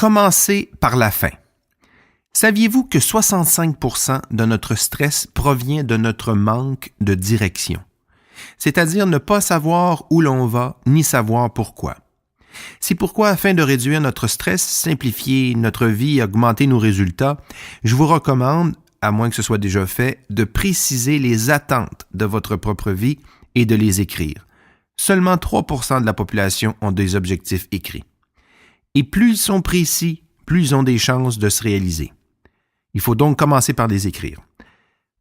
Commencez par la fin. Saviez-vous que 65% de notre stress provient de notre manque de direction? C'est-à-dire ne pas savoir où l'on va ni savoir pourquoi. C'est pourquoi, afin de réduire notre stress, simplifier notre vie et augmenter nos résultats, je vous recommande, à moins que ce soit déjà fait, de préciser les attentes de votre propre vie et de les écrire. Seulement 3% de la population ont des objectifs écrits. Et plus ils sont précis, plus ils ont des chances de se réaliser. Il faut donc commencer par les écrire.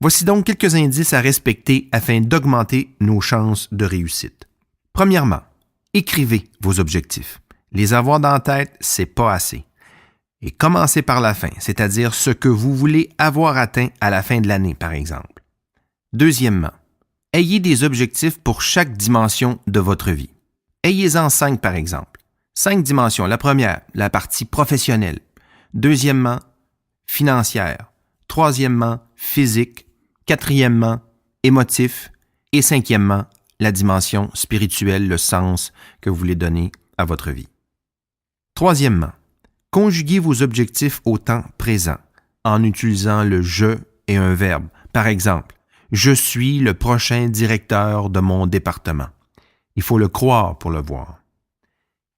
Voici donc quelques indices à respecter afin d'augmenter nos chances de réussite. Premièrement, écrivez vos objectifs. Les avoir dans la tête, c'est pas assez. Et commencez par la fin, c'est-à-dire ce que vous voulez avoir atteint à la fin de l'année, par exemple. Deuxièmement, ayez des objectifs pour chaque dimension de votre vie. Ayez-en 5, par exemple. 5 dimensions. La première, la partie professionnelle. Deuxièmement, financière. Troisièmement, physique. Quatrièmement, émotif. Et cinquièmement, la dimension spirituelle, le sens que vous voulez donner à votre vie. Troisièmement, conjuguez vos objectifs au temps présent en utilisant le « je » et un verbe. Par exemple, « Je suis le prochain directeur de mon département ». Il faut le croire pour le voir.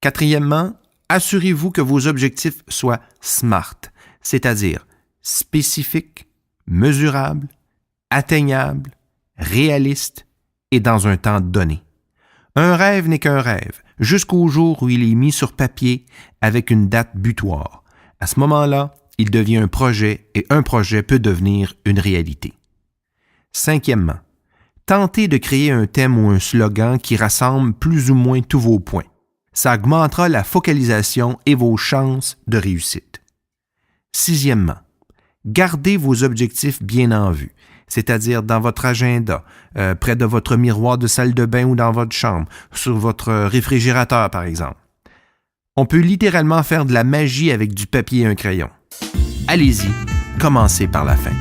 Quatrièmement, assurez-vous que vos objectifs soient SMART, c'est-à-dire spécifiques, mesurables, atteignables, réalistes et dans un temps donné. Un rêve n'est qu'un rêve, jusqu'au jour où il est mis sur papier avec une date butoir. À ce moment-là, il devient un projet et un projet peut devenir une réalité. Cinquièmement, tentez de créer un thème ou un slogan qui rassemble plus ou moins tous vos points. Ça augmentera la focalisation et vos chances de réussite. Sixièmement, gardez vos objectifs bien en vue, c'est-à-dire dans votre agenda, près de votre miroir de salle de bain ou dans votre chambre, sur votre réfrigérateur par exemple. On peut littéralement faire de la magie avec du papier et un crayon. Allez-y, commencez par la fin.